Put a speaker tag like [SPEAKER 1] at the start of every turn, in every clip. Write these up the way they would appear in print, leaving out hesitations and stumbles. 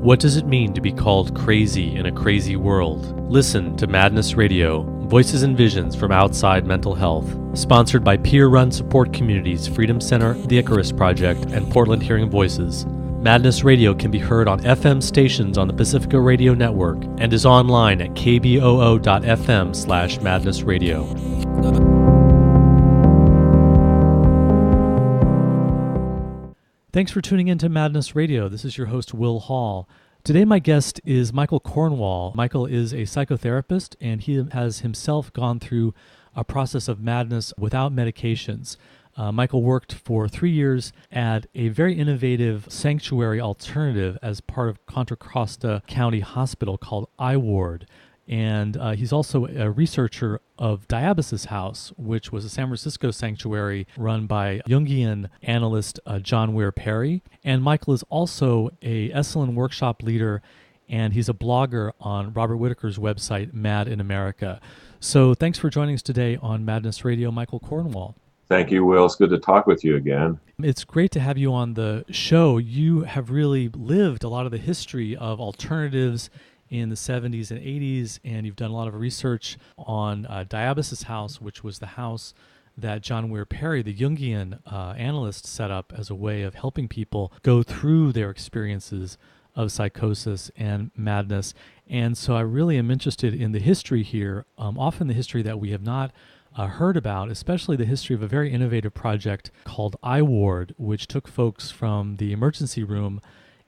[SPEAKER 1] What does it mean to be called crazy in a crazy world? Listen to Madness Radio, Voices and Visions from Outside Mental Health. Sponsored by peer-run support communities Freedom Center, the Icarus Project, and Portland Hearing Voices. Madness Radio can be heard on FM stations on the Pacifica Radio Network and is online at kboo.fm/madnessradio. Thanks for tuning in to Madness Radio. This is your host, Will Hall. Today my guest is Michael Cornwall. Michael is a psychotherapist, and he has himself gone through a process of madness without medications. Michael worked for 3 years at a very innovative sanctuary alternative as part of Contra Costa County Hospital called iWard. And he's also a researcher of Diabasis House, which was a San Francisco sanctuary run by Jungian analyst John Weir Perry. And Michael is also a Esalen workshop leader, and he's a blogger on Robert Whitaker's website, Mad in America. So thanks for joining us today on Madness Radio, Michael Cornwall.
[SPEAKER 2] Thank you, Will. It's good to talk with you again.
[SPEAKER 1] It's great to have you on the show. You have really lived a lot of the history of alternatives in the 70s and 80s, and you've done a lot of research on Diabasis House, which was the house that John Weir Perry, the Jungian analyst, set up as a way of helping people go through their experiences of psychosis and madness. And so I really am interested in the history here, often the history that we have not heard about, especially the history of a very innovative project called iWard, which took folks from the emergency room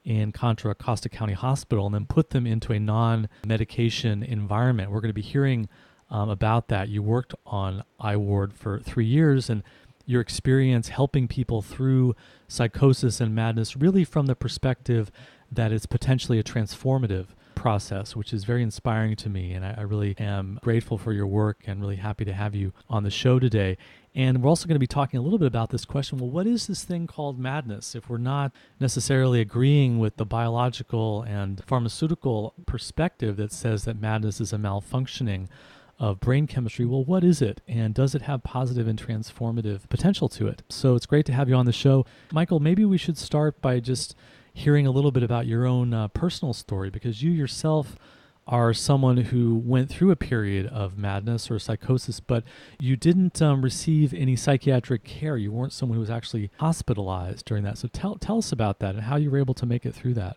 [SPEAKER 1] in Contra Costa County Hospital and then put them into a non-medication environment. We're going to be hearing about that. You worked on iWard for 3 years, and your experience helping people through psychosis and madness really from the perspective that it's potentially a transformative process, which is very inspiring to me. And I really am grateful for your work and really happy to have you on the show today. And we're also going to be talking a little bit about this question, well, what is this thing called madness? If we're not necessarily agreeing with the biological and pharmaceutical perspective that says that madness is a malfunctioning of brain chemistry, well, what is it? And does it have positive and transformative potential to it? So it's great to have you on the show. Michael, maybe we should start by just hearing a little bit about your own personal story, because you yourself are someone who went through a period of madness or psychosis, but you didn't receive any psychiatric care. You weren't someone who was actually hospitalized during that. So tell us about that and how you were able to make it through that.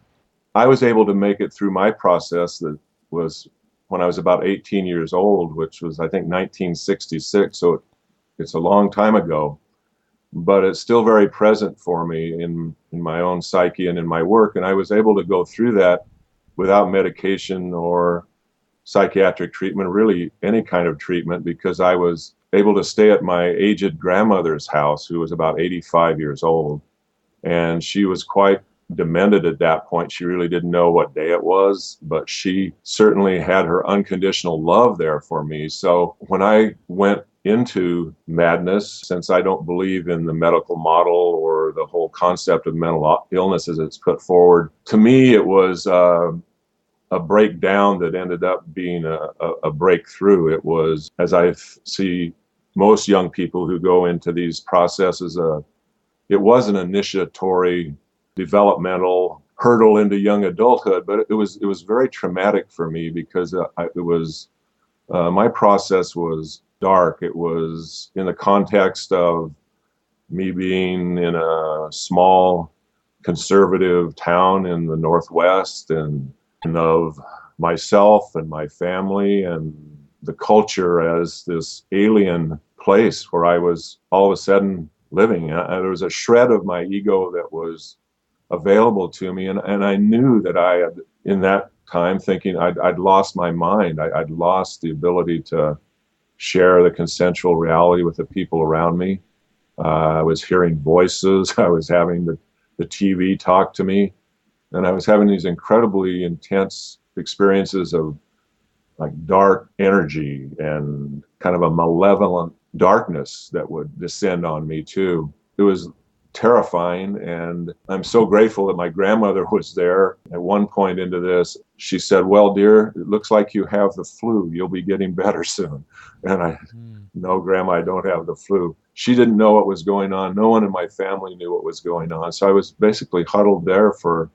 [SPEAKER 2] I was able to make it through my process that was when I was about 18 years old, which was, I think, 1966. So it's a long time ago, but it's still very present for me in my own psyche and in my work. And I was able to go through that without medication or psychiatric treatment, really any kind of treatment, because I was able to stay at my aged grandmother's house, who was about 85 years old. And she was quite demented at that point. She really didn't know what day it was, but she certainly had her unconditional love there for me. So when I went into madness, since I don't believe in the medical model or the whole concept of mental illness as it's put forward, to me it was a breakdown that ended up being a breakthrough. It was, as I see most young people who go into these processes, it was an initiatory developmental hurdle into young adulthood, but it was very traumatic for me because my process was dark. It was in the context of me being in a small conservative town in the Northwest, and of myself and my family and the culture as this alien place where I was all of a sudden living. There was a shred of my ego that was available to me, and I knew that I had, in that time, thinking I'd lost my mind. I'd lost the ability to share the consensual reality with the people around me. I was hearing voices. I was having the TV talk to me, and I was having these incredibly intense experiences of like dark energy and kind of a malevolent darkness that would descend on me too. It was terrifying, and I'm so grateful that my grandmother was there. At one point into this, she said, "Well, dear, it looks like you have the flu. You'll be getting better soon." And "No, Grandma, I don't have the flu." She didn't know what was going on. No one in my family knew what was going on. So I was basically huddled there for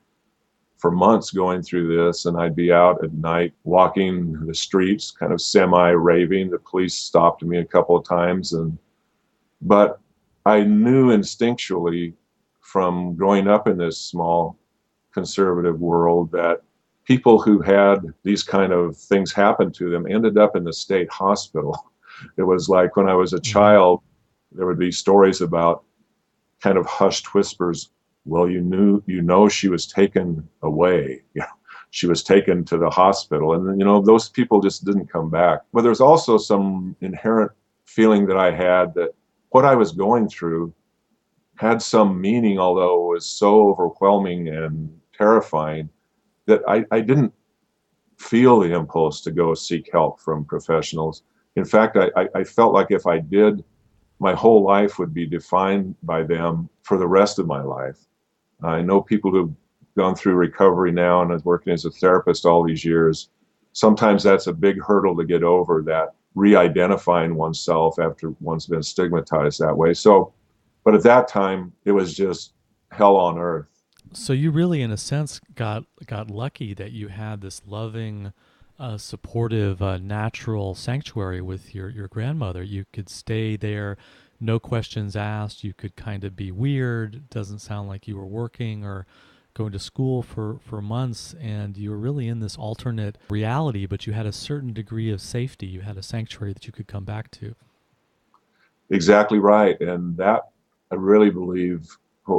[SPEAKER 2] for months going through this, and I'd be out at night walking the streets, kind of semi-raving. The police stopped me a couple of times, but I knew instinctually from growing up in this small conservative world that people who had these kind of things happen to them ended up in the state hospital. It was like when I was a child, there would be stories about kind of hushed whispers. Well, you know, she was taken away. She was taken to the hospital. And, those people just didn't come back. But there's also some inherent feeling that I had that what I was going through had some meaning, although it was so overwhelming and terrifying that I didn't feel the impulse to go seek help from professionals. In fact, I felt like if I did, my whole life would be defined by them for the rest of my life. I know people who've gone through recovery now and is working as a therapist all these years. Sometimes that's a big hurdle to get over, that re-identifying oneself after one's been stigmatized that way. So, but at that time, it was just hell on earth.
[SPEAKER 1] So you really, in a sense, got lucky that you had this loving, supportive, natural sanctuary with your grandmother. You could stay there, no questions asked. You could kind of be weird. It doesn't sound like you were working or going to school for months, and you were really in this alternate reality, but you had a certain degree of safety. You had a sanctuary that you could come back to.
[SPEAKER 2] Exactly right. And that, I really believe,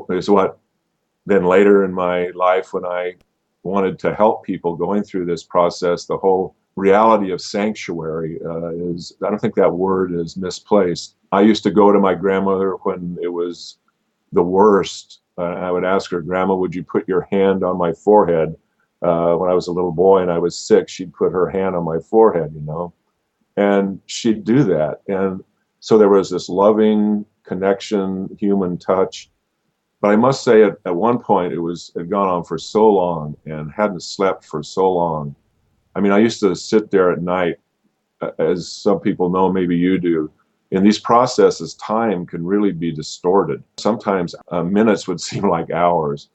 [SPEAKER 2] is what then later in my life, when I wanted to help people going through this process, the whole reality of sanctuary is, I don't think that word is misplaced. I used to go to my grandmother when it was the worst. I would ask her, Grandma, would you put your hand on my forehead? When I was a little boy and I was sick, she'd put her hand on my forehead, and she'd do that. And so there was this loving connection, human touch. But I must say, at one point, it had gone on for so long and hadn't slept for so long. I mean, I used to sit there at night, as some people know, maybe you do. In these processes, time can really be distorted. Sometimes minutes would seem like hours,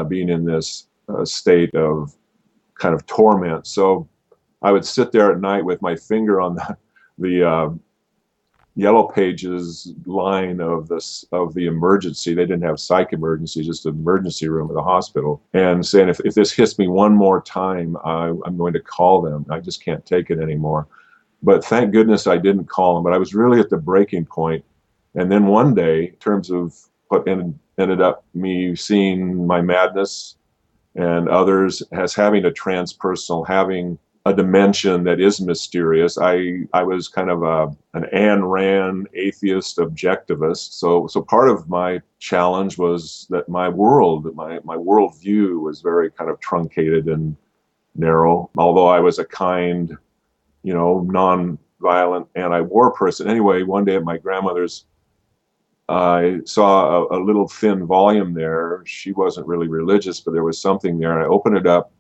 [SPEAKER 2] being in this state of kind of torment. So I would sit there at night with my finger on the Yellow Pages line of the emergency. They didn't have psych emergency, just an emergency room at the hospital, and saying, if this hits me one more time, I'm going to call them. I just can't take it anymore. But thank goodness I didn't call them. But I was really at the breaking point. And then one day, in terms of what ended up me seeing my madness and others as having a transpersonal, having a dimension that is mysterious. I was kind of an Ayn Rand atheist objectivist. So part of my challenge was that my worldview was very kind of truncated and narrow. Although I was a kind, non-violent anti-war person. Anyway, one day at my grandmother's, I saw a little thin volume there. She wasn't really religious, but there was something there. And I opened it up,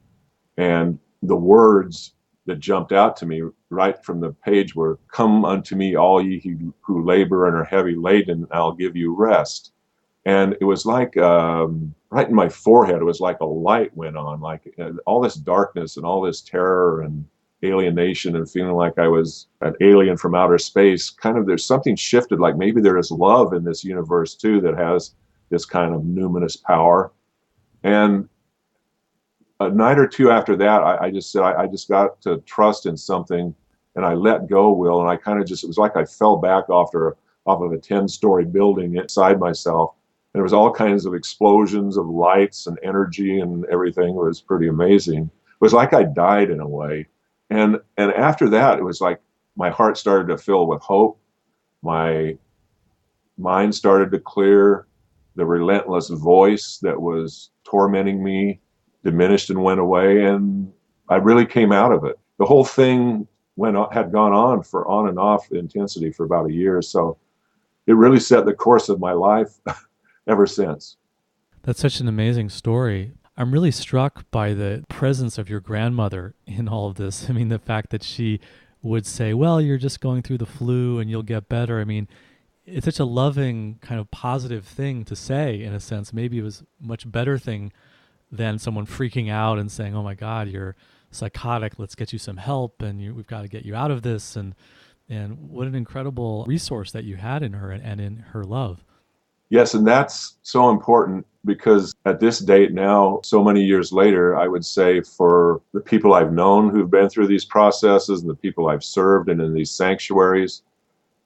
[SPEAKER 2] and the words that jumped out to me right from the page were, "Come unto me, all ye who labor and are heavy laden, and I'll give you rest." And it was like, right in my forehead, it was like a light went on, like all this darkness and all this terror and alienation and feeling like I was an alien from outer space. Kind of, there's something shifted, like maybe there is love in this universe too that has this kind of numinous power. And a night or two after that, I just said, I just got to trust in something, and I let go, Will, and I kind of just, it was like I fell back off of a 10-story building inside myself. And there was all kinds of explosions of lights and energy and everything. It was pretty amazing. It was like I died in a way. And after that, it was like my heart started to fill with hope. My mind started to clear. The relentless voice that was tormenting me diminished and went away, and I really came out of it. The whole thing had gone on and off intensity for about a year, so it really set the course of my life ever since.
[SPEAKER 1] That's such an amazing story. I'm really struck by the presence of your grandmother in all of this. I mean, the fact that she would say, well, you're just going through the flu and you'll get better. I mean, it's such a loving, kind of positive thing to say, in a sense. Maybe it was a much better thing than someone freaking out and saying, "Oh my God, you're psychotic. Let's get you some help, and we've got to get you out of this." And what an incredible resource that you had in her and in her love.
[SPEAKER 2] Yes, and that's so important because at this date now, so many years later, I would say for the people I've known who've been through these processes and the people I've served and in these sanctuaries,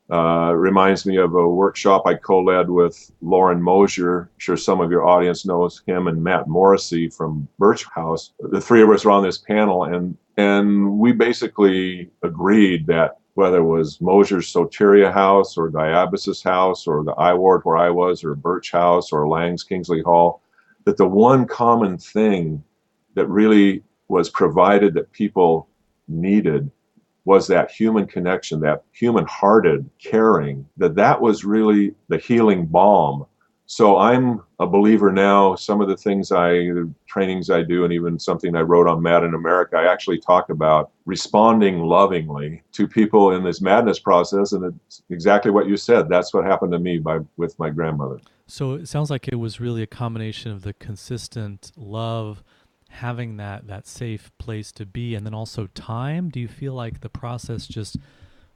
[SPEAKER 2] reminds me of a workshop I co-led with Lauren Mosier. I'm sure some of your audience knows him, and Matt Morrissey from Birch House. The three of us were on this panel, and we basically agreed that whether it was Mosier's Soteria House or Diabasis House or the I Ward where I was or Birch House or Lang's Kingsley Hall, that the one common thing that really was provided that people needed was that human connection, that human-hearted caring, that was really the healing balm. So I'm a believer now. Some of the trainings I do, and even something I wrote on Mad in America, I actually talk about responding lovingly to people in this madness process. And it's exactly what you said. That's what happened to me with my grandmother.
[SPEAKER 1] So it sounds like it was really a combination of the consistent love, having that safe place to be, and then also time. Do you feel like the process just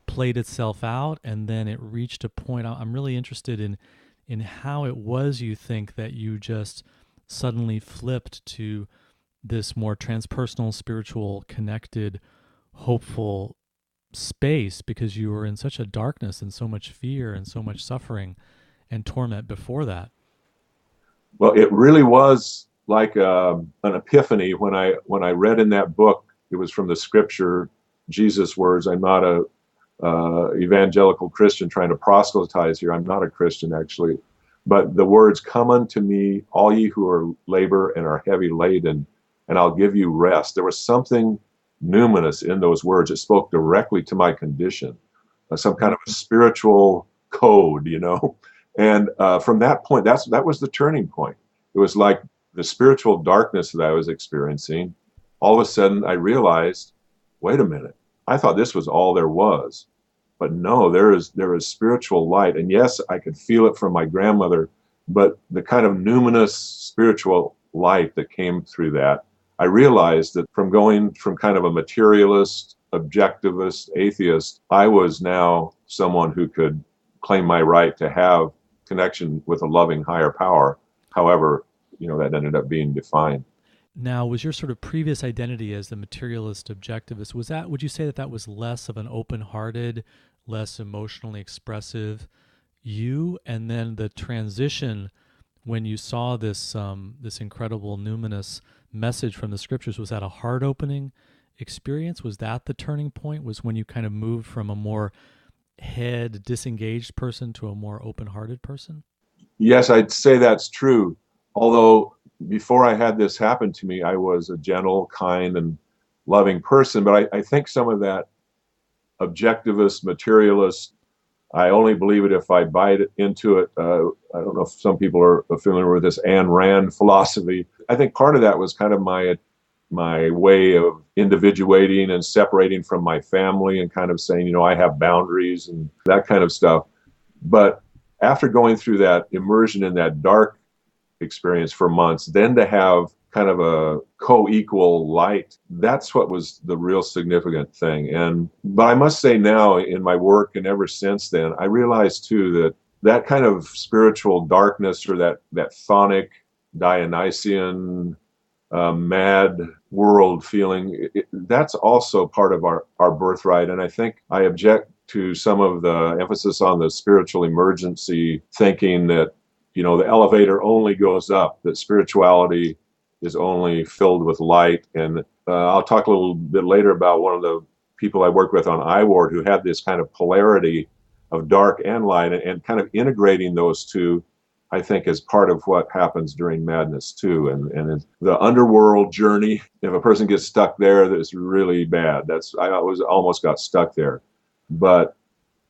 [SPEAKER 1] played itself out and then it reached a point? I'm really interested in how it was, you think, that you just suddenly flipped to this more transpersonal, spiritual, connected, hopeful space, because you were in such a darkness and so much fear and so much suffering and torment before that.
[SPEAKER 2] Well, it really was like an epiphany when I read in that book. It was from the scripture, Jesus' words. I'm not a evangelical Christian trying to proselytize here. I'm not a Christian, actually. But the words, "Come unto me, all ye who are labor and are heavy laden, and I'll give you rest." There was something numinous in those words. It spoke directly to my condition, some kind of a spiritual code, And from that point, that was the turning point. It was like the spiritual darkness that I was experiencing. All of a sudden, I realized, wait a minute, I thought this was all there was. But no, there is spiritual light. And yes, I could feel it from my grandmother, but the kind of numinous spiritual light that came through that, I realized that from going from kind of a materialist, objectivist, atheist, I was now someone who could claim my right to have connection with a loving higher power. However, that ended up being defined.
[SPEAKER 1] Now, was your sort of previous identity as the materialist objectivist, would you say that was less of an open-hearted, less emotionally expressive you? And then the transition when you saw this incredible numinous message from the scriptures, was that a heart-opening experience? Was that the turning point? Was when you kind of moved from a more head disengaged person to a more open-hearted person?
[SPEAKER 2] Yes, I'd say that's true. Although before I had this happen to me, I was a gentle, kind, and loving person. But I think some of that objectivist, materialist, I only believe it if I bite into it. I don't know if some people are familiar with this Ayn Rand philosophy. I think part of that was kind of my way of individuating and separating from my family and kind of saying, I have boundaries and that kind of stuff. But after going through that immersion in that dark experience for months, then to have kind of a co-equal light, that's what was the real significant thing. But I must say now in my work and ever since then, I realized too that kind of spiritual darkness, or that chthonic, Dionysian, mad world feeling, that's also part of our birthright. And I think I object to some of the emphasis on the spiritual emergency thinking that the elevator only goes up, that spirituality is only filled with light. And I'll talk a little bit later about one of the people I worked with on I Ward who had this kind of polarity of dark and light, and kind of integrating those two, I think, is part of what happens during madness too. And the underworld journey, if a person gets stuck there, that's really bad. I almost got stuck there. But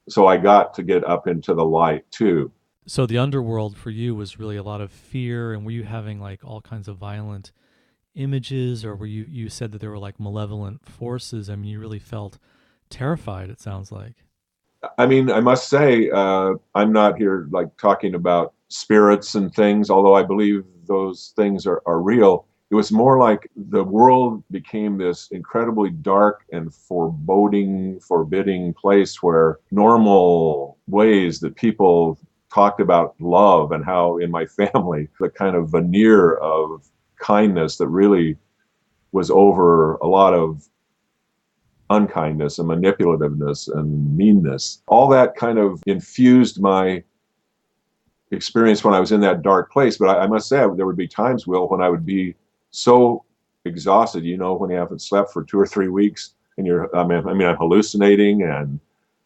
[SPEAKER 2] so I got to get up into the light too.
[SPEAKER 1] So the underworld for you was really a lot of fear, and were you having like all kinds of violent images, or were you said that there were like malevolent forces? I mean, you really felt terrified, it sounds like.
[SPEAKER 2] I mean, I must say, I'm not here like talking about spirits and things, although I believe those things are real. It was more like the world became this incredibly dark and foreboding, forbidding place where normal ways that people talked about love and how in my family, the kind of veneer of kindness that really was over a lot of unkindness and manipulativeness and meanness. All that kind of infused my experience when I was in that dark place. But I must say, there would be times, Will, when I would be so exhausted, when you haven't slept for 2 or 3 weeks and I'm hallucinating,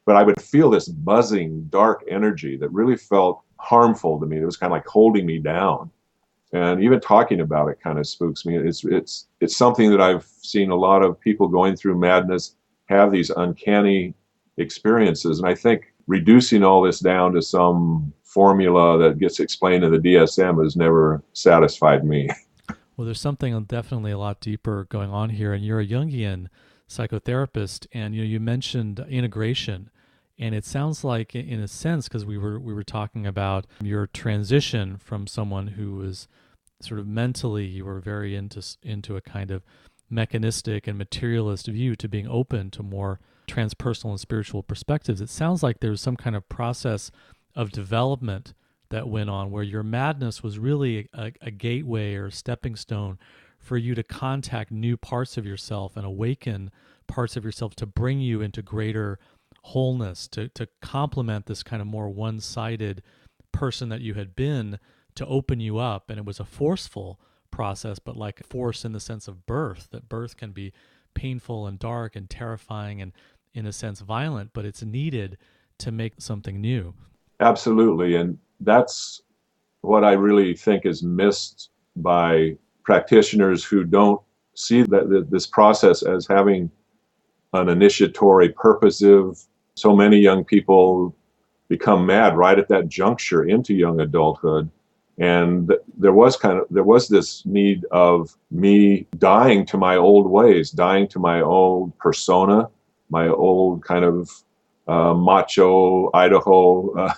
[SPEAKER 2] but I would feel this buzzing dark energy that really felt harmful to me. It was kind of like holding me down. And even talking about it kind of spooks me. It's something that I've seen a lot of people going through madness have these uncanny experiences. And I think reducing all this down to some formula that gets explained in the DSM has never satisfied me.
[SPEAKER 1] Well, there's something definitely a lot deeper going on here. And you're a Jungian psychotherapist, and you mentioned integration. And it sounds like, in a sense, because we were talking about your transition from someone who was sort of mentally, you were very into a kind of mechanistic and materialist view, to being open to more transpersonal and spiritual perspectives. It sounds like there was some kind of process of development that went on where your madness was really a gateway or a stepping stone for you to contact new parts of yourself and awaken parts of yourself to bring you into greater wholeness, to complement this kind of more one-sided person that you had been, to open you up. And it was a forceful process, but like force in the sense of birth, that birth can be painful and dark and terrifying and, in a sense, violent, but it's needed to make something new.
[SPEAKER 2] Absolutely. And that's what I really think is missed by practitioners who don't see this process as having an initiatory, purposive. So many young people become mad right at that juncture into young adulthood. And there was this need of me dying to my old ways, dying to my old persona, my old kind of macho Idaho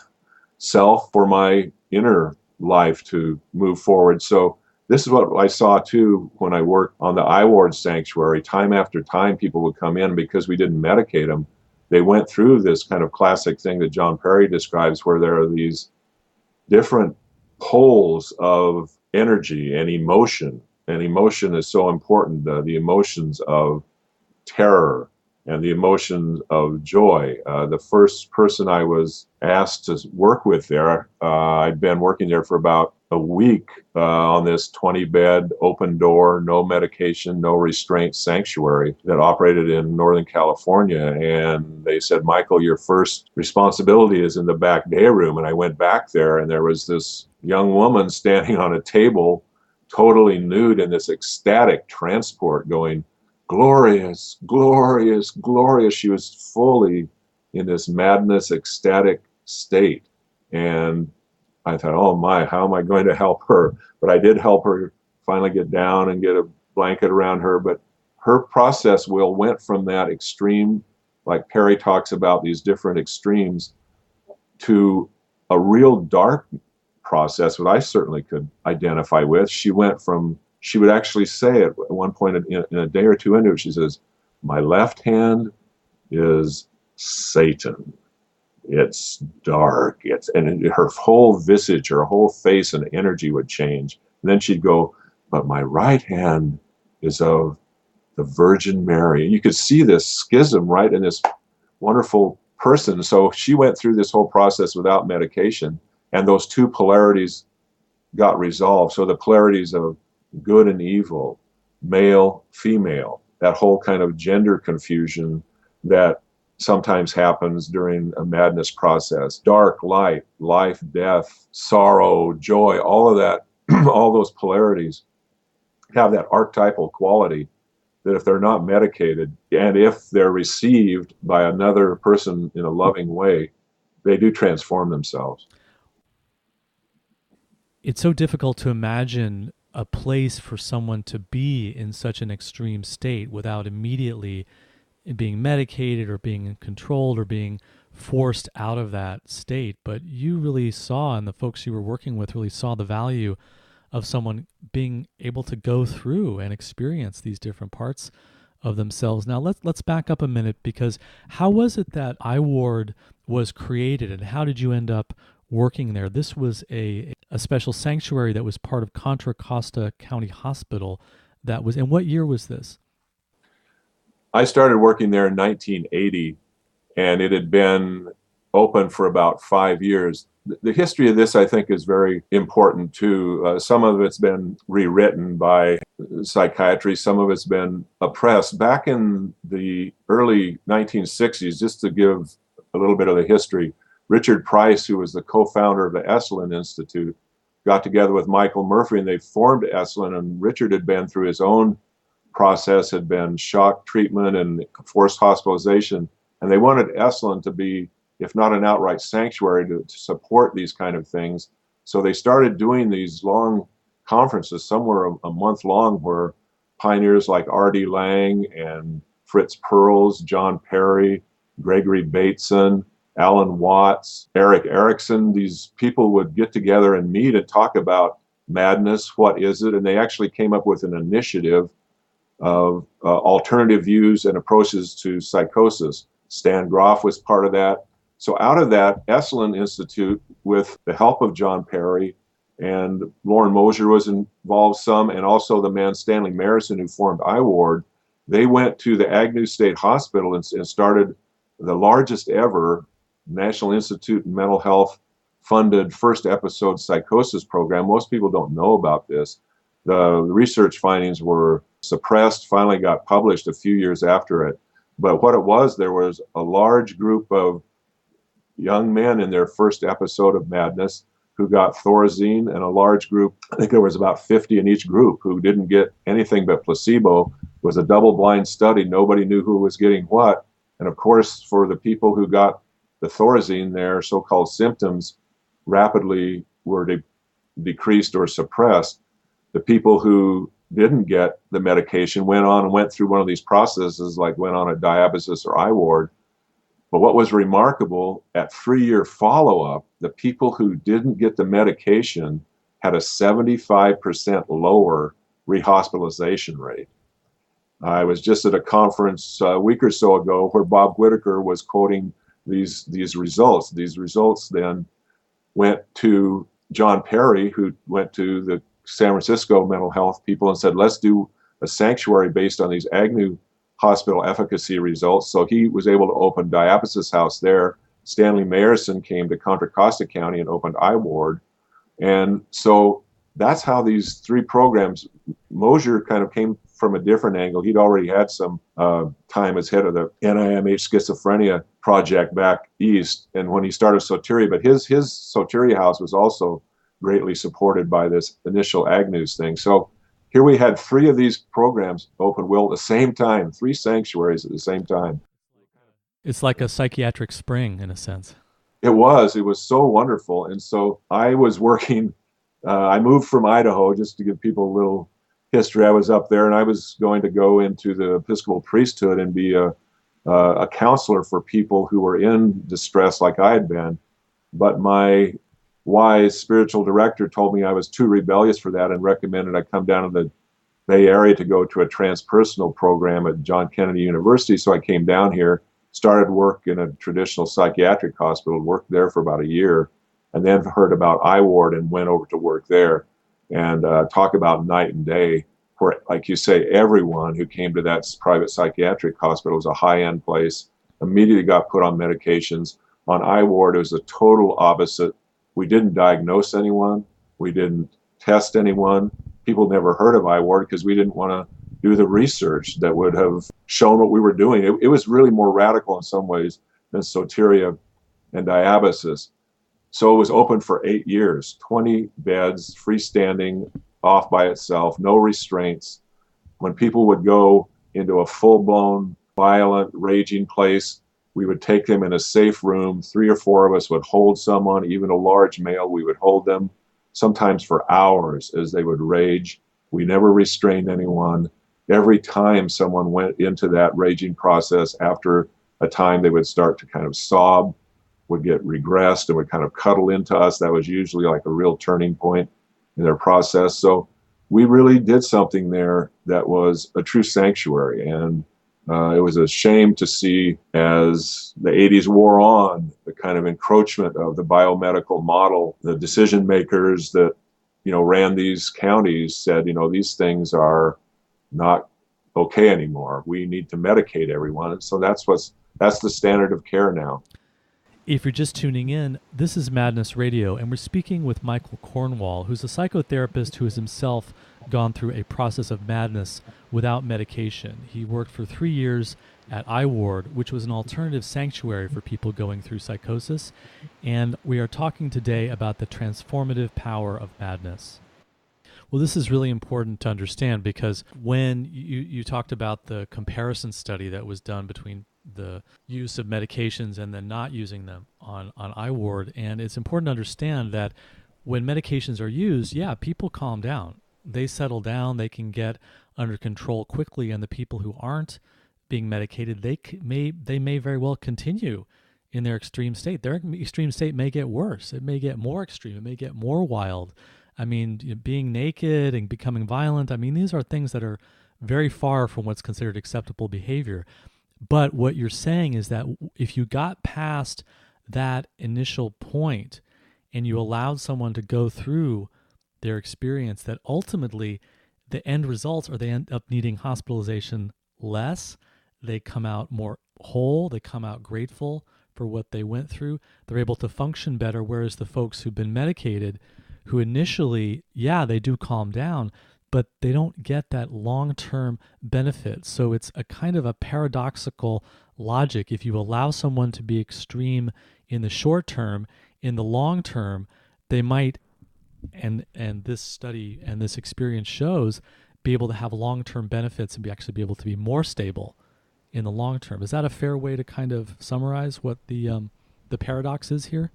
[SPEAKER 2] self, for my inner life to move forward. So this is what I saw too when I worked on the I Ward sanctuary. Time after time, people would come in because we didn't medicate them. They went through this kind of classic thing that John Perry describes, where there are these different poles of energy and emotion. And emotion is so important. The emotions of terror and the emotions of joy. The first person I was asked to work with there, I'd been working there for about a week on this 20-bed, open door, no medication, no restraint sanctuary that operated in Northern California. And they said, Michael, your first responsibility is in the back day room. And I went back there, and there was this young woman standing on a table, totally nude, in this ecstatic transport, going, glorious, glorious, glorious. She was fully in this madness, ecstatic state. And I thought, oh my, how am I going to help her? But I did help her finally get down and get a blanket around her. But her process, Will, went from that extreme, like Perry talks about these different extremes, to a real dark process, what I certainly could identify with. She would actually say at one point in a day or two into it, she says, my left hand is Satan. It's dark. And her whole visage, her whole face and energy would change. And then she'd go, but my right hand is of the Virgin Mary. And you could see this schism right in this wonderful person. So she went through this whole process without medication, and those two polarities got resolved. So the polarities of good and evil, male, female, that whole kind of gender confusion that sometimes happens during a madness process, dark, light, life, death, sorrow, joy, all of that, all those polarities have that archetypal quality that if they're not medicated and if they're received by another person in a loving way, they do transform themselves.
[SPEAKER 1] It's so difficult to imagine a place for someone to be in such an extreme state without immediately being medicated or being controlled or being forced out of that state. But you really saw, and the folks you were working with really saw the value of someone being able to go through and experience these different parts of themselves. Now let's back up a minute, because how was it that iWard was created, and how did you end up working there? This was a special sanctuary that was part of Contra Costa County Hospital. And what year was this?
[SPEAKER 2] I started working there in 1980, and it had been open for about 5 years. The history of this, I think, is very important too. Some of it's been rewritten by psychiatry. Some of it's been oppressed. Back in the early 1960s, just to give a little bit of the history, Richard Price, who was the co-founder of the Esalen Institute, got together with Michael Murphy, and they formed Esalen. And Richard had been through his own process, had been shock treatment and forced hospitalization. And they wanted Esalen to be, if not an outright sanctuary, to support these kind of things. So they started doing these long conferences, somewhere a month long, where pioneers like R.D. Laing and Fritz Perls, John Perry, Gregory Bateson, Alan Watts, Eric Erickson, these people would get together and meet and talk about madness, what is it? And they actually came up with an initiative of alternative views and approaches to psychosis. Stan Groff was part of that. So out of that, Esalen Institute, with the help of John Perry, and Lauren Mosier was involved some, and also the man Stanley Marison, who formed iWard, they went to the Agnew State Hospital and started the largest ever National Institute of Mental Health funded first episode psychosis program. Most people don't know about this. The research findings were suppressed, finally got published a few years after it. But what it was, there was a large group of young men in their first episode of madness who got Thorazine, and a large group, I think there was about 50 in each group, who didn't get anything but placebo. It was a double-blind study. Nobody knew who was getting what. And of course, for the people who got the Thorazine, their so-called symptoms rapidly were decreased or suppressed. The people who didn't get the medication went through one of these processes, like went on a Diabasis or iWard. But what was remarkable, at 3-year follow-up, the people who didn't get the medication had a 75% lower rehospitalization rate. I was just at a conference a week or so ago where Bob Whitaker was quoting these results. These results then went to John Perry, who went to the San Francisco mental health people and said, let's do a sanctuary based on these Agnew hospital efficacy results. So he was able to open Diabasis House there. Stanley Marison came to Contra Costa County and opened iWard. And so that's how these three programs, Mosier kind of came from a different angle. He'd already had some time as head of the NIMH schizophrenia project back east, and when he started Soteria, but his Soteria house was also greatly supported by this initial Agnew's thing. So here we had 3 of these programs open, Will, at the same time, 3 sanctuaries at the same time.
[SPEAKER 1] It's like a psychiatric spring, in a sense.
[SPEAKER 2] It was so wonderful. And so I was working, I moved from Idaho, just to give people a little history. I was up there, and I was going to go into the Episcopal priesthood and be a counselor for people who were in distress like I had been. But my wise spiritual director told me I was too rebellious for that and recommended I come down to the Bay Area to go to a transpersonal program at John Kennedy University. So I came down here, started work in a traditional psychiatric hospital, worked there for about a year, and then heard about iWard and went over to work there. And talk about night and day, where, like you say, everyone who came to that private psychiatric hospital was a high-end place, immediately got put on medications. On iWard, it was a total opposite. We didn't diagnose anyone. We didn't test anyone. People never heard of iWard because we didn't want to do the research that would have shown what we were doing. It was really more radical in some ways than Soteria and Diabasis. So it was open for 8 years, 20 beds, freestanding, off by itself, no restraints. When people would go into a full-blown, violent, raging place, we would take them in a safe room. 3 or 4 of us would hold someone, even a large male. We would hold them, sometimes for hours, as they would rage. We never restrained anyone. Every time someone went into that raging process, after a time they would start to kind of sob, would get regressed, and would kind of cuddle into us. That was usually like a real turning point. in their process. So we really did something there that was a true sanctuary. And it was a shame to see as the 80s wore on, the kind of encroachment of the biomedical model. The decision makers that, ran these counties said, these things are not okay anymore. We need to medicate everyone. And so that's the standard of care now.
[SPEAKER 1] If you're just tuning in, this is Madness Radio, and we're speaking with Michael Cornwall, who's a psychotherapist who has himself gone through a process of madness without medication. He worked for 3 years at iWard, which was an alternative sanctuary for people going through psychosis, and we are talking today about the transformative power of madness. Well, this is really important to understand because when you talked about the comparison study that was done between the use of medications and then not using them on iWard, and it's important to understand that when medications are used, people calm down. They settle down, they can get under control quickly, and the people who aren't being medicated, they may very well continue in their extreme state. Their extreme state may get worse. It may get more extreme. It may get more wild. I mean, being naked and becoming violent, these are things that are very far from what's considered acceptable behavior. But what you're saying is that if you got past that initial point and you allowed someone to go through their experience, that ultimately the end results are they end up needing hospitalization less, they come out more whole, they come out grateful for what they went through, they're able to function better, whereas the folks who've been medicated, who initially, they do calm down, but they don't get that long-term benefit. So it's a kind of a paradoxical logic. If you allow someone to be extreme in the short term, in the long term, they might, and this study and this experience shows, be able to have long-term benefits and actually be able to be more stable in the long term. Is that a fair way to kind of summarize what the paradox is here?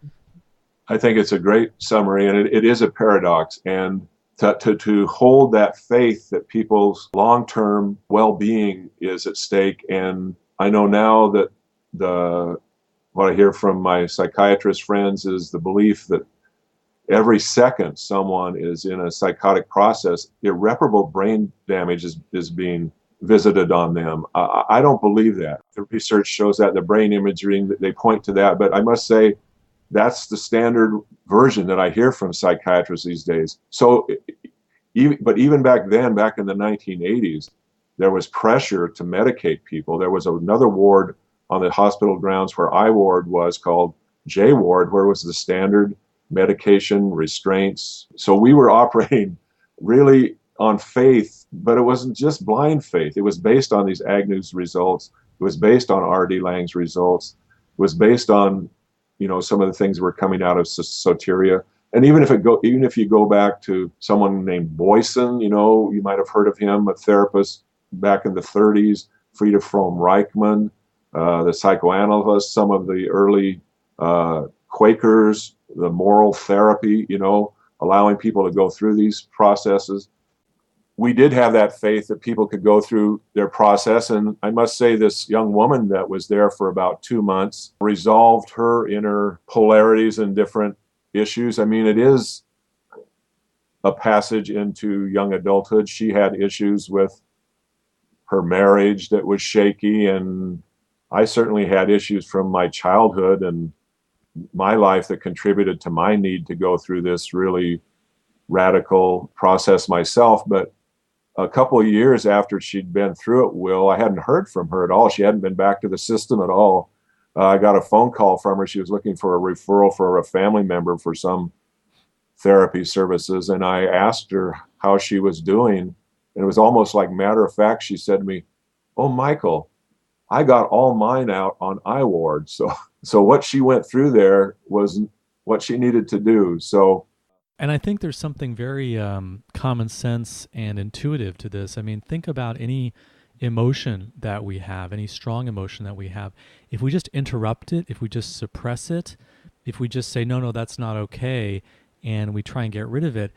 [SPEAKER 2] I think it's a great summary, and it is a paradox. And to hold that faith that people's long-term well-being is at stake. And I know now that what I hear from my psychiatrist friends is the belief that every second someone is in a psychotic process, irreparable brain damage is being visited on them. I don't believe that. The research shows that, the brain imaging, they point to that. But I must say, that's the standard version that I hear from psychiatrists these days. So, but even back then, back in the 1980s, there was pressure to medicate people. There was another ward on the hospital grounds where I ward was called J ward, where was the standard medication restraints. So we were operating really on faith, but it wasn't just blind faith. It was based on these Agnew's results. It was based on R.D. Laing's results. It was based on some of the things were coming out of soteria. And even if you go back to someone named Boyson, you might have heard of him, a therapist back in the 30s, Frieda Fromm-Reichmann, the psychoanalyst, some of the early Quakers, the moral therapy, allowing people to go through these processes. We did have that faith that people could go through their process. And I must say, this young woman that was there for about 2 months resolved her inner polarities and different issues. It is a passage into young adulthood. She had issues with her marriage that was shaky. And I certainly had issues from my childhood and my life that contributed to my need to go through this really radical process myself. But a couple of years after she'd been through it, Will, I hadn't heard from her at all. She hadn't been back to the system at all. I got a phone call from her. She was looking for a referral for a family member for some therapy services. And I asked her how she was doing. And it was almost like matter of fact. She said to me, "Oh, Michael, I got all mine out on iWard." So what she went through there was what she needed to do.
[SPEAKER 1] And I think there's something very common sense and intuitive to this. Think about any emotion that we have, any strong emotion that we have. If we just interrupt it, if we just suppress it, if we just say, no, that's not okay, and we try and get rid of it,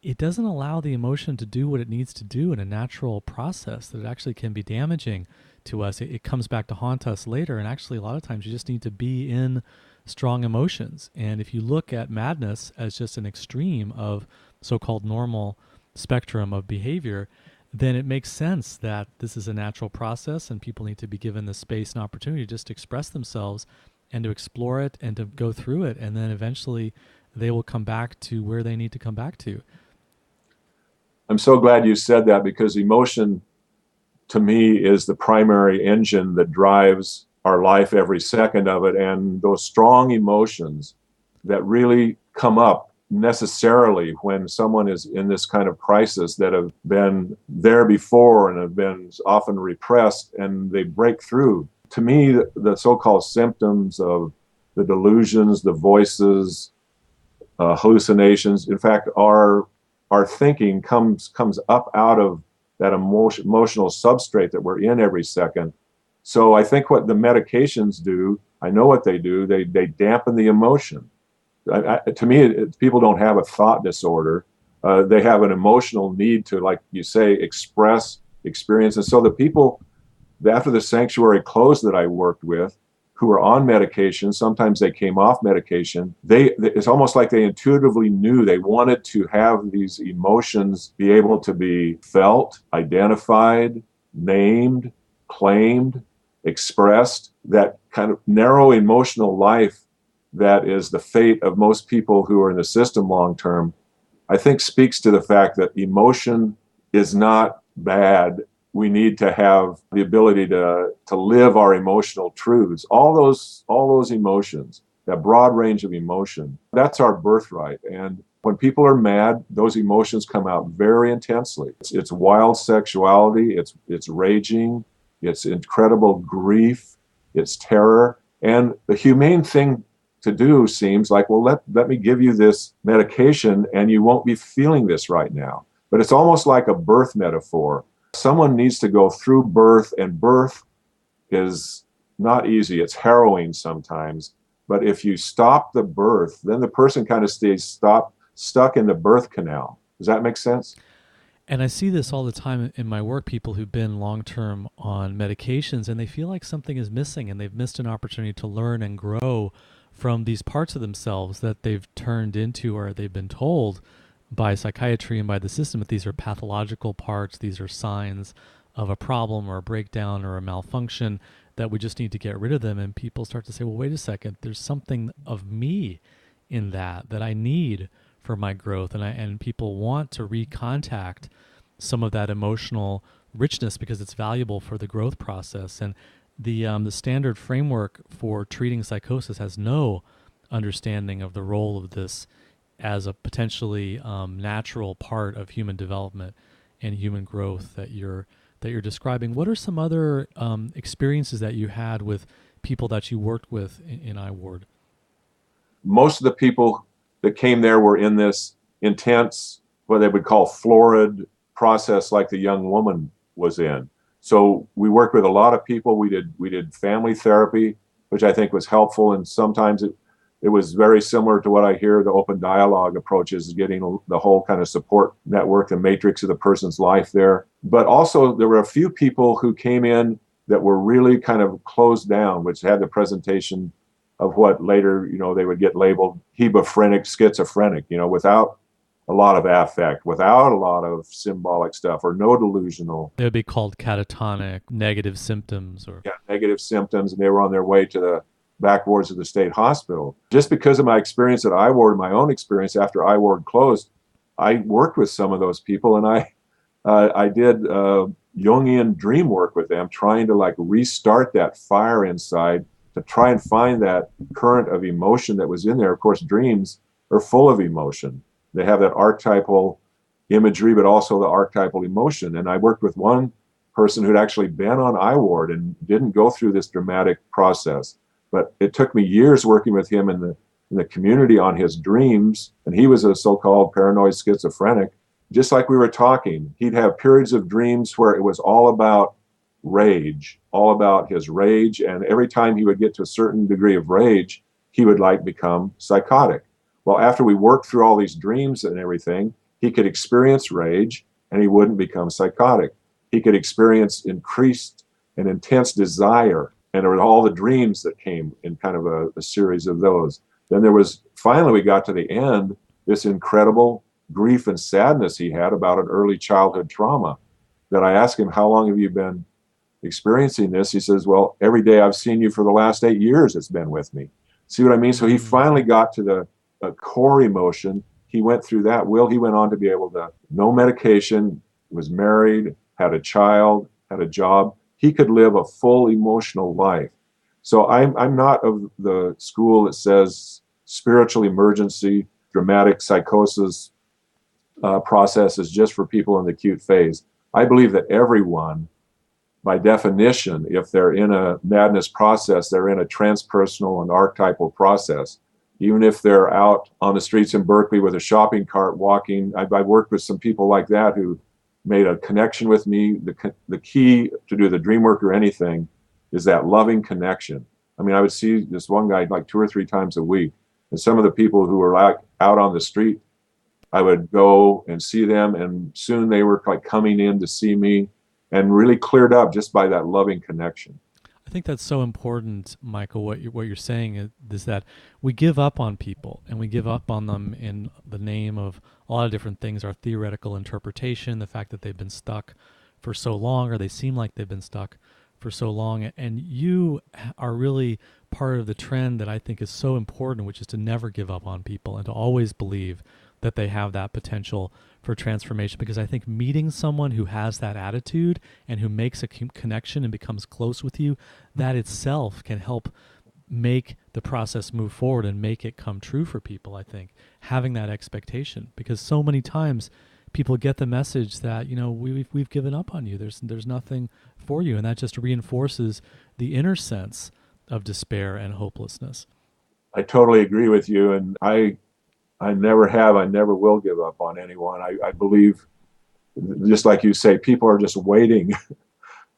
[SPEAKER 1] it doesn't allow the emotion to do what it needs to do in a natural process, that it actually can be damaging to us. It comes back to haunt us later. And actually, a lot of times you just need to be in strong emotions. And if you look at madness as just an extreme of so-called normal spectrum of behavior, then it makes sense that this is a natural process and people need to be given the space and opportunity to just express themselves and to explore it and to go through it. And then eventually they will come back to where they need to come back to.
[SPEAKER 2] I'm so glad you said that, because emotion to me is the primary engine that drives our life every second of it. And those strong emotions that really come up necessarily when someone is in this kind of crisis, that have been there before and have been often repressed, and they break through. To me, the so-called symptoms of the delusions, the voices, hallucinations, in fact, our thinking comes up out of that emotional substrate that we're in every second. So I think what the medications do, I know what they do, they dampen the emotion. To me, people don't have a thought disorder. They have an emotional need to, like you say, express, experience. And so the people, after the sanctuary closed, that I worked with, who were on medication, sometimes they came off medication, it's almost like they intuitively knew they wanted to have these emotions be able to be felt, identified, named, claimed, expressed. That kind of narrow emotional life that is the fate of most people who are in the system long term, I think speaks to the fact that emotion is not bad. We need to have the ability to live our emotional truths. All those emotions, that broad range of emotion, that's our birthright. And when people are mad, those emotions come out very intensely. It's wild sexuality, it's raging, it's incredible grief, it's terror. And the humane thing to do seems like, well, let me give you this medication and you won't be feeling this right now. But it's almost like a birth metaphor. Someone needs to go through birth, and birth is not easy. It's harrowing sometimes. But if you stop the birth, then the person kind of stays stuck in the birth canal. Does that make sense?
[SPEAKER 1] And I see this all the time in my work, people who've been long-term on medications, and they feel like something is missing, and they've missed an opportunity to learn and grow from these parts of themselves that they've turned into, or they've been told by psychiatry and by the system that these are pathological parts, these are signs of a problem or a breakdown or a malfunction, that we just need to get rid of them. And people start to say, well, wait a second, there's something of me in that I need for my growth. And people want to recontact some of that emotional richness because it's valuable for the growth process. And the standard framework for treating psychosis has no understanding of the role of this as a potentially natural part of human development and human growth that you're describing. What are some other experiences that you had with people that you worked with in iWard?
[SPEAKER 2] Most of the people that came there were in this intense, what they would call florid process, like the young woman was in. So we worked with a lot of people. We did family therapy, which I think was helpful, and sometimes it was very similar to what I hear the open dialogue approach is, getting the whole kind of support network, the matrix of the person's life there. But also there were a few people who came in that were really kind of closed down, which had the presentation of what later, they would get labeled hebephrenic, schizophrenic, without a lot of affect, without a lot of symbolic stuff, or no delusional.
[SPEAKER 1] They would be called catatonic, negative symptoms.
[SPEAKER 2] Negative symptoms, and they were on their way to the back wards of the state hospital. Just because of my experience at iWard, my own experience after iWard closed, I worked with some of those people, and I did Jungian dream work with them, trying to restart that fire inside, to try and find that current of emotion that was in there. Of course, dreams are full of emotion. They have that archetypal imagery, but also the archetypal emotion. And I worked with one person who'd actually been on iWard and didn't go through this dramatic process. But it took me years working with him in the community on his dreams. And he was a so-called paranoid schizophrenic. Just like we were talking, he'd have periods of dreams where it was all about rage, all about his rage. And every time he would get to a certain degree of rage, he would become psychotic. Well, after we worked through all these dreams and everything, he could experience rage and he wouldn't become psychotic. He could experience increased and intense desire And there were all the dreams that came in kind of a series of those. Then there was, finally we got to the end, this incredible grief and sadness he had about an early childhood trauma that I asked him, how long have you been experiencing this? He says, well, every day I've seen you for the last 8 years, it's been with me. See what I mean? So he finally got to the core emotion. He went through that. He went on to be able to, no medication, was married, had a child, had a job. He could live a full emotional life. So I'm not of the school that says spiritual emergency, dramatic psychosis process is just for people in the acute phase. I believe that everyone, by definition, if they're in a madness process, they're in a transpersonal and archetypal process. Even if they're out on the streets in Berkeley with a shopping cart walking, I've worked with some people like that who made a connection with me. The key to do the dream work or anything is that loving connection. I mean, I would see this one guy like 2 or 3 times a week. And some of the people who were out on the street, I would go and see them, and soon they were like coming in to see me, and really cleared up just by that loving connection.
[SPEAKER 1] I think that's so important, Michael. What you're saying is that we give up on people, and we give up on them in the name of a lot of different things: our theoretical interpretation, the fact that they've been stuck for so long, or they seem like they've been stuck for so long. And you are really part of the trend that I think is so important, which is to never give up on people and to always believe that they have that potential for transformation. Because I think meeting someone who has that attitude and who makes a connection and becomes close with you, that itself can help make the process move forward and make it come true for people. I think having that expectation, because so many times people get the message that, you know, we've given up on you. There's nothing for you, and that just reinforces the inner sense of despair and hopelessness.
[SPEAKER 2] I totally agree with you, and I never have, I never will give up on anyone. I believe, just like you say, people are just waiting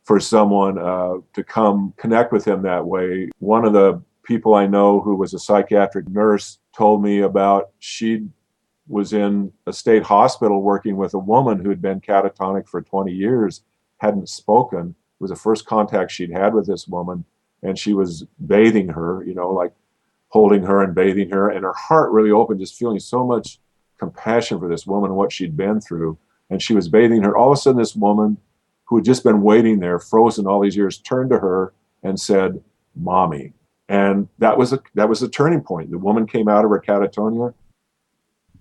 [SPEAKER 2] for someone to come connect with them that way. One of the people I know who was a psychiatric nurse told me about, she was in a state hospital working with a woman who had been catatonic for 20 years, hadn't spoken. It was the first contact she'd had with this woman, and she was bathing her, you know, like holding her and bathing her, and her heart really opened, just feeling so much compassion for this woman and what she'd been through. And she was bathing her. All of a sudden, this woman who had just been waiting there, frozen all these years, turned to her and said, "Mommy." And that was a turning point. The woman came out of her catatonia.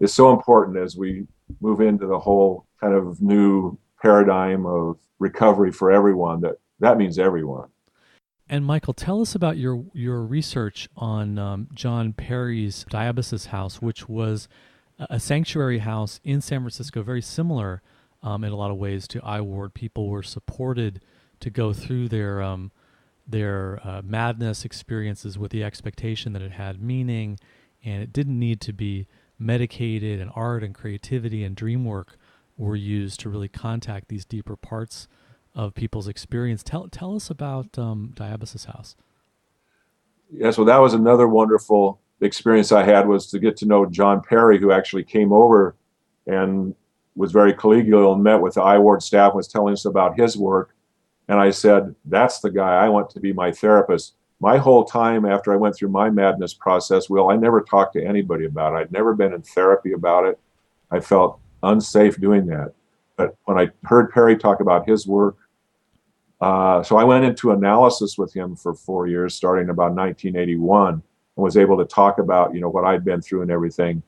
[SPEAKER 2] It's so important as we move into the whole kind of new paradigm of recovery for everyone, that means everyone.
[SPEAKER 1] And Michael, tell us about your research on John Perry's Diabasis house, which was a sanctuary house in San Francisco, very similar in a lot of ways to iWard. People were supported to go through their madness experiences with the expectation that it had meaning, and it didn't need to be medicated, and art and creativity and dream work were used to really contact these deeper parts of people's experience. Tell us about Diabasis House.
[SPEAKER 2] Yes, well, that was another wonderful experience I had, was to get to know John Perry, who actually came over and was very collegial and met with the iWard staff and was telling us about his work. And I said, that's the guy I want to be my therapist. My whole time after I went through my madness process, I never talked to anybody about it. I'd never been in therapy about it. I felt unsafe doing that. But when I heard Perry talk about his work, so I went into analysis with him for 4 years, starting about 1981, and was able to talk about, what I'd been through and everything.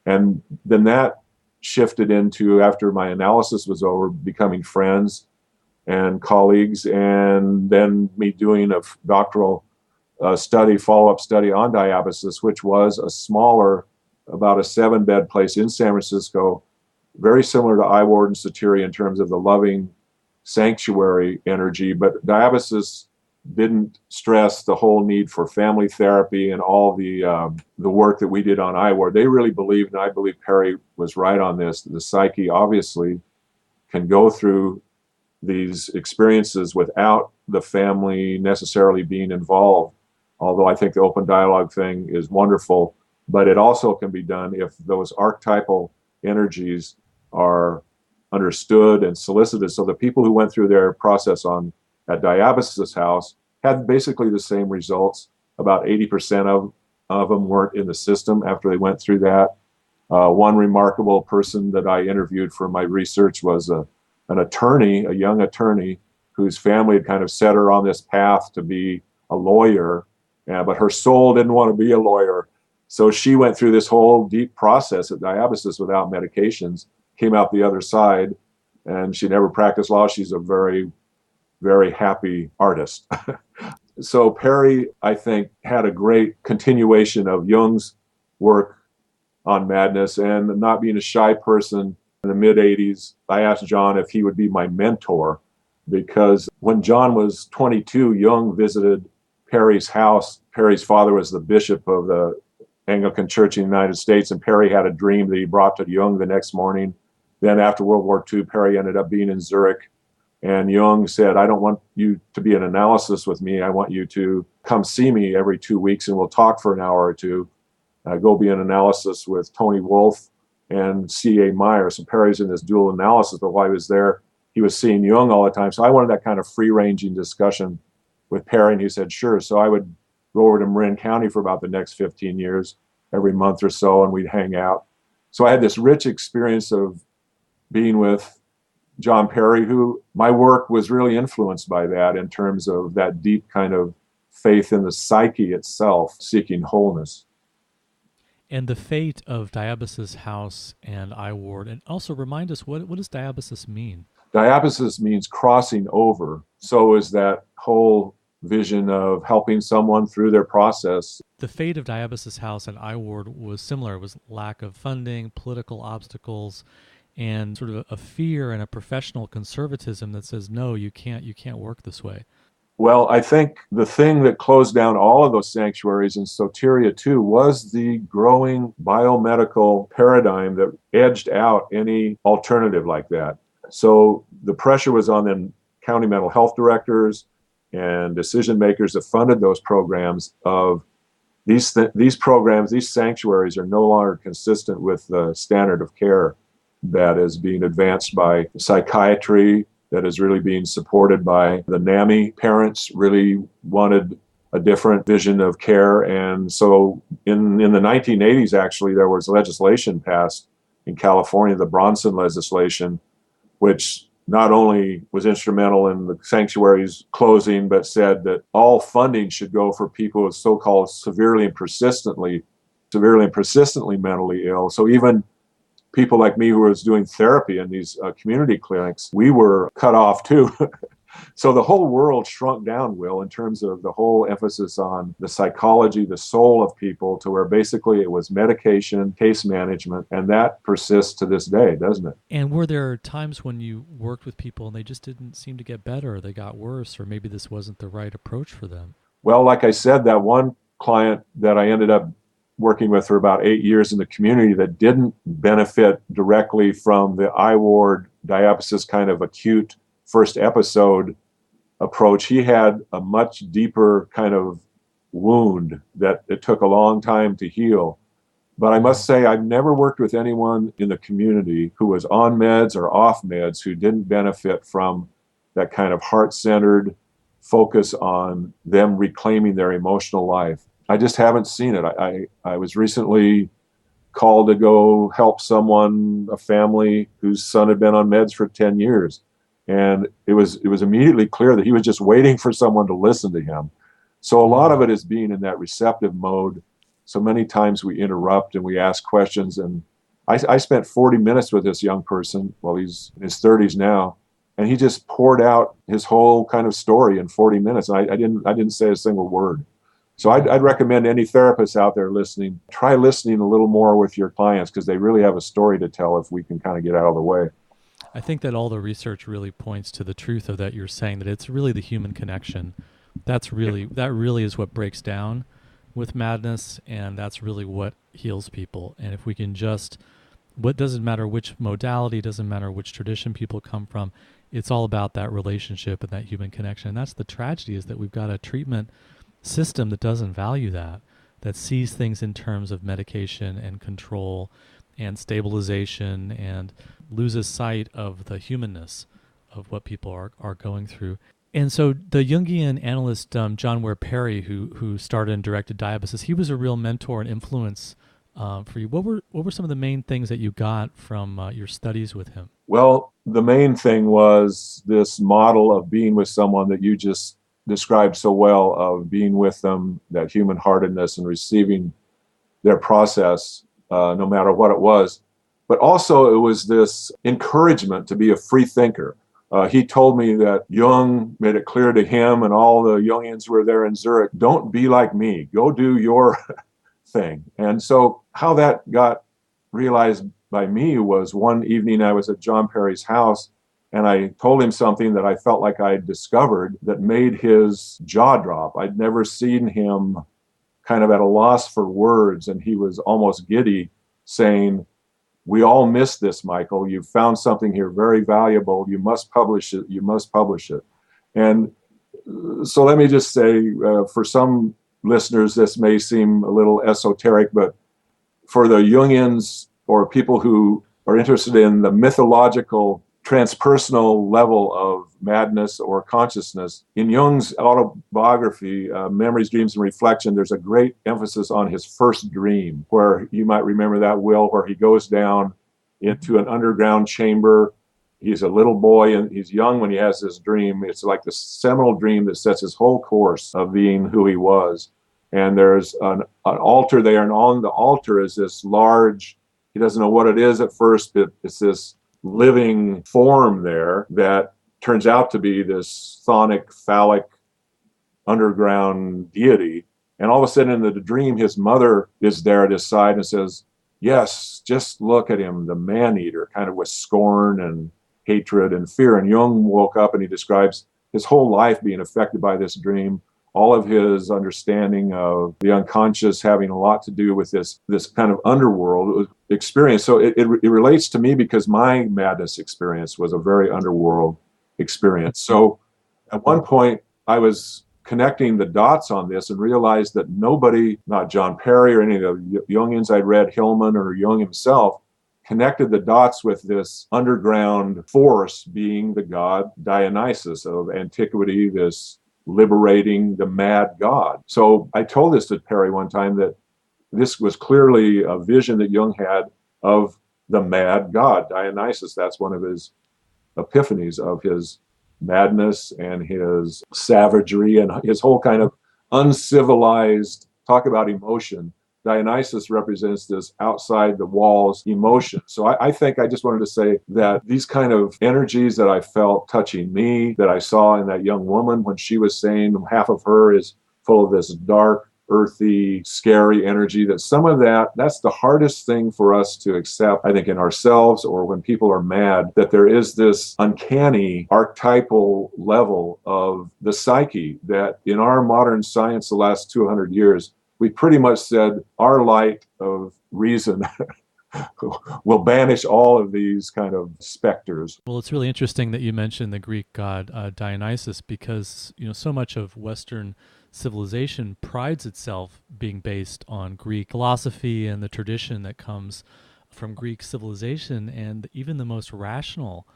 [SPEAKER 2] And then that shifted into, after my analysis was over, becoming friends and colleagues, and then me doing a doctoral follow-up study on Diabasis, which was a smaller, about a 7-bed place in San Francisco, very similar to iWard and Satiri in terms of the loving sanctuary energy, but Diabasis didn't stress the whole need for family therapy and all the work that we did on iWard. They really believed, and I believe Perry was right on this, the psyche obviously can go through these experiences without the family necessarily being involved. Although I think the open dialogue thing is wonderful, but it also can be done if those archetypal energies are understood and solicited. So the people who went through their process at Diabasis House had basically the same results. About 80% of them weren't in the system after they went through that. One remarkable person that I interviewed for my research was an attorney, a young attorney, whose family had kind of set her on this path to be a lawyer, but her soul didn't want to be a lawyer. So she went through this whole deep process at Diabasis without medications, came out the other side, and she never practiced law. She's a very, very happy artist. So Perry, I think, had a great continuation of Jung's work on madness, and not being a shy person. In the mid-'80s, I asked John if he would be my mentor, because when John was 22, Jung visited Perry's house. Perry's father was the bishop of the Anglican Church in the United States, and Perry had a dream that he brought to Jung the next morning. Then after World War II, Perry ended up being in Zurich, and Jung said, I don't want you to be an analysis with me. I want you to come see me every 2 weeks, and we'll talk for an hour or two. Go be an analysis with Tony Wolff and C.A. Meyer. So Perry's in this dual analysis, but while he was there, he was seeing Jung all the time. So I wanted that kind of free-ranging discussion with Perry, and he said, sure. So I would go over to Marin County for about the next 15 years, every month or so, and we'd hang out. So I had this rich experience of being with John Perry, who my work was really influenced by that in terms of that deep kind of faith in the psyche itself, seeking wholeness.
[SPEAKER 1] And the fate of Diabasis House and I Ward, and also remind us, what does Diabasis mean?
[SPEAKER 2] Diabasis means crossing over. So is that whole vision of helping someone through their process.
[SPEAKER 1] The fate of Diabasis House and I Ward was similar. It was lack of funding, political obstacles, and sort of a fear and a professional conservatism that says, no, you can't work this way.
[SPEAKER 2] Well, I think the thing that closed down all of those sanctuaries, and Soteria too, was the growing biomedical paradigm that edged out any alternative like that. So the pressure was on the county mental health directors and decision makers that funded those programs of these programs, these sanctuaries are no longer consistent with the standard of care that is being advanced by psychiatry, that is really being supported by the NAMI. Parents really wanted a different vision of care. And so in the 1980s, actually, there was legislation passed in California, the Bronson legislation, which not only was instrumental in the sanctuaries closing, but said that all funding should go for people with so-called severely and persistently mentally ill. So even people like me who was doing therapy in these community clinics, we were cut off too. So the whole world shrunk down, Will, in terms of the whole emphasis on the psychology, the soul of people, to where basically it was medication, case management, and that persists to this day, doesn't it?
[SPEAKER 1] And were there times when you worked with people and they just didn't seem to get better, or they got worse, or maybe this wasn't the right approach for them?
[SPEAKER 2] Well, like I said, that one client that I ended up working with for about 8 years in the community that didn't benefit directly from the I Ward Diabasis kind of acute first episode approach, he had a much deeper kind of wound that it took a long time to heal. But I must say, I've never worked with anyone in the community who was on meds or off meds who didn't benefit from that kind of heart-centered focus on them reclaiming their emotional life. I just haven't seen it. I was recently called to go help someone, a family whose son had been on meds for 10 years. And it was immediately clear that he was just waiting for someone to listen to him. So a lot of it is being in that receptive mode. So many times we interrupt and we ask questions. And I spent 40 minutes with this young person. Well, he's in his 30s now. And he just poured out his whole kind of story in 40 minutes. And I didn't say a single word. So I'd recommend any therapists out there listening, try listening a little more with your clients, because they really have a story to tell if we can kind of get out of the way.
[SPEAKER 1] I think that all the research really points to the truth of that you're saying, that it's really the human connection. That really is what breaks down with madness, and that's really what heals people. And if we can what doesn't matter which modality, doesn't matter which tradition people come from, it's all about that relationship and that human connection. And that's the tragedy, is that we've got a treatment system that doesn't value that sees things in terms of medication and control and stabilization, and loses sight of the humanness of what people are going through. And so the Jungian analyst John Weir Perry, who started and directed Diabasis, he was a real mentor and influence for you. What were some of the main things that you got from your studies with him?
[SPEAKER 2] Well, the main thing was this model of being with someone that you just described so well, of being with them, that human-heartedness and receiving their process, no matter what it was. But also it was this encouragement to be a free thinker. He told me that Jung made it clear to him and all the Jungians who were there in Zurich, don't be like me, go do your thing. And so how that got realized by me was one evening I was at John Perry's house and I told him something that I felt like I discovered that made his jaw drop. I'd never seen him kind of at a loss for words, and he was almost giddy, saying, we all miss this, Michael. You found something here very valuable. You must publish it. You must publish it. And so let me just say, for some listeners, this may seem a little esoteric, but for the Jungians or people who are interested in the mythological, transpersonal level of madness or consciousness, in Jung's autobiography, Memories, Dreams, and Reflection, there's a great emphasis on his first dream, where you might remember that, Will, where he goes down into an underground chamber. He's a little boy and he's young when he has this dream. It's like the seminal dream that sets his whole course of being who he was. And there's an altar there, and on the altar is this large, he doesn't know what it is at first, but it's this living form there that turns out to be this chthonic, phallic, underground deity. And all of a sudden in the dream, his mother is there at his side and says, yes, just look at him, the man-eater, kind of with scorn and hatred and fear. And Jung woke up and he describes his whole life being affected by this dream, all of his understanding of the unconscious having a lot to do with this kind of underworld experience. So it relates to me because my madness experience was a very underworld experience. So at one point I was connecting the dots on this and realized that nobody, not John Perry or any of the Jungians I'd read, Hillman or Jung himself, connected the dots with this underground force being the god Dionysus of antiquity, this liberating, the mad god. So I told this to Perry one time, that this was clearly a vision that Jung had of the mad god Dionysus. That's one of his epiphanies of his madness and his savagery and his whole kind of uncivilized, talk about emotion. Dionysus represents this outside the walls emotion. So I think I just wanted to say that these kind of energies that I felt touching me, that I saw in that young woman when she was saying half of her is full of this dark, earthy, scary energy, that some of that's the hardest thing for us to accept, I think, in ourselves or when people are mad, that there is this uncanny archetypal level of the psyche that in our modern science the last 200 years, we pretty much said our light of reason will banish all of these kind of specters.
[SPEAKER 1] Well, it's really interesting that you mentioned the Greek god Dionysus, because so much of Western civilization prides itself being based on Greek philosophy and the tradition that comes from Greek civilization, and even the most rational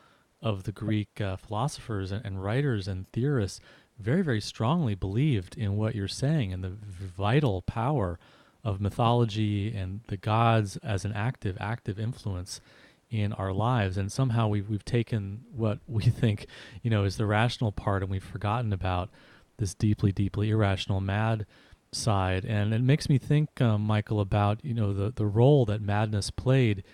[SPEAKER 1] of the Greek philosophers and writers and theorists very, very strongly believed in what you're saying and the vital power of mythology and the gods as an active influence in our lives. And somehow we've taken what we think, is the rational part, and we've forgotten about this deeply, deeply irrational, mad side. And it makes me think, Michael, about, the role that madness played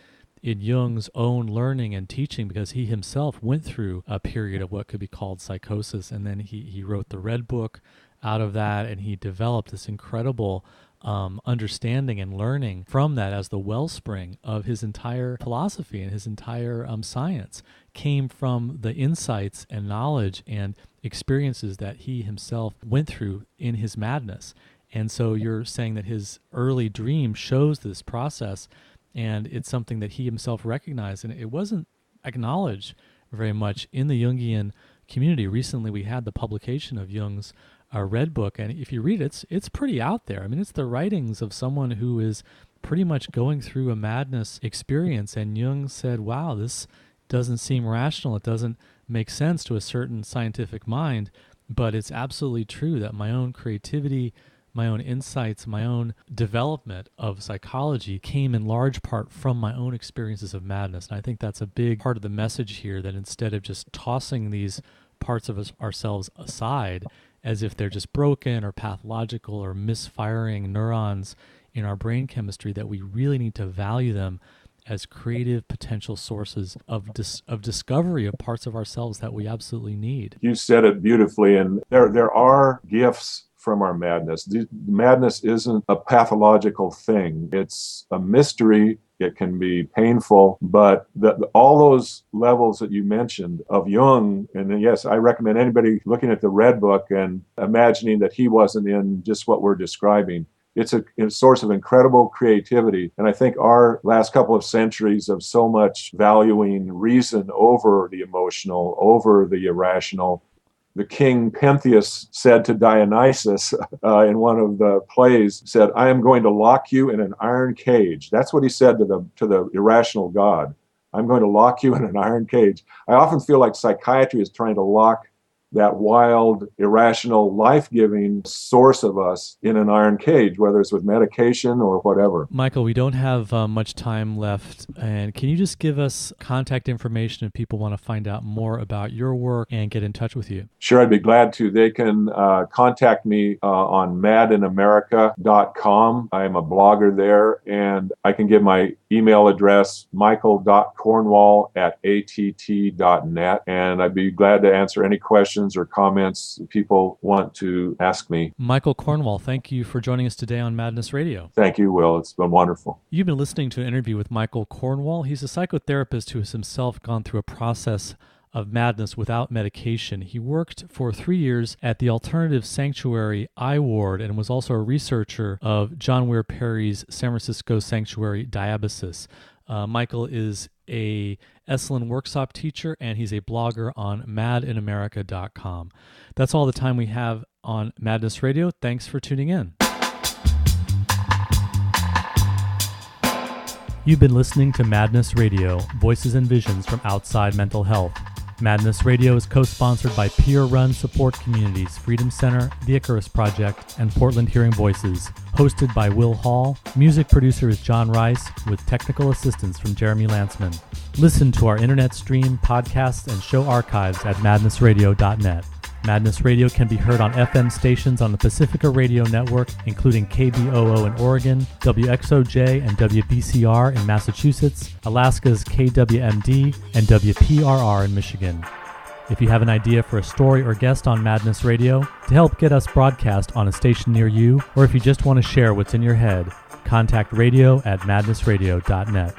[SPEAKER 1] in Jung's own learning and teaching, because he himself went through a period of what could be called psychosis, and then he wrote the Red Book out of that, and he developed this incredible understanding and learning from that as the wellspring of his entire philosophy, and his entire science came from the insights and knowledge and experiences that he himself went through in his madness. And so you're saying that his early dream shows this process, and it's something that he himself recognized, and it wasn't acknowledged very much in the Jungian community. Recently, we had the publication of Jung's Red Book, and if you read it, it's pretty out there. I mean, it's the writings of someone who is pretty much going through a madness experience, and Jung said, wow, this doesn't seem rational. It doesn't make sense to a certain scientific mind. But it's absolutely true that my own creativity, my own insights, my own development of psychology came in large part from my own experiences of madness. And I think that's a big part of the message here, that instead of just tossing these parts of ourselves aside as if they're just broken or pathological or misfiring neurons in our brain chemistry, that we really need to value them as creative potential sources of discovery of parts of ourselves that we absolutely need.
[SPEAKER 2] You said it beautifully, and there are gifts from our madness. Madness isn't a pathological thing. It's a mystery. It can be painful, but all those levels that you mentioned of Jung, and yes, I recommend anybody looking at the Red Book and imagining that he wasn't in just what we're describing. It's a source of incredible creativity. And I think our last couple of centuries of so much valuing reason over the emotional, over the irrational. The king Pentheus said to Dionysus in one of the plays, said, "I am going to lock you in an iron cage." That's what he said to the irrational God. I'm going to lock you in an iron cage. I often feel like psychiatry is trying to lock that wild, irrational, life-giving source of us in an iron cage, whether it's with medication or whatever.
[SPEAKER 1] Michael, we don't have much time left. And can you just give us contact information if people want to find out more about your work and get in touch with you?
[SPEAKER 2] Sure, I'd be glad to. They can contact me on madinamerica.com. I am a blogger there, and I can give my email address, michael.cornwall@att.net, and I'd be glad to answer any questions or comments people want to ask me.
[SPEAKER 1] Michael Cornwall, thank you for joining us today on Madness Radio.
[SPEAKER 2] Thank you, Will. It's been wonderful.
[SPEAKER 1] You've been listening to an interview with Michael Cornwall. He's a psychotherapist who has himself gone through a process of madness without medication. He worked for 3 years at the alternative sanctuary I Ward and was also a researcher of John Weir Perry's San Francisco sanctuary Diabasis. Michael is a Esalen workshop teacher, and he's a blogger on madinamerica.com. That's all the time we have on Madness Radio. Thanks for tuning in. You've been listening to Madness Radio, voices and visions from outside mental health. Madness Radio is co-sponsored by peer-run support communities Freedom Center, the Icarus Project, and Portland Hearing Voices. Hosted by Will Hall, music producer is John Rice, with technical assistance from Jeremy Lantzman. Listen to our internet stream, podcasts, and show archives at madnessradio.net. Madness Radio can be heard on FM stations on the Pacifica Radio Network, including KBOO in Oregon, WXOJ and WBCR in Massachusetts, Alaska's KWMD, and WPRR in Michigan. If you have an idea for a story or guest on Madness Radio, to help get us broadcast on a station near you, or if you just want to share what's in your head, contact radio@madnessradio.net.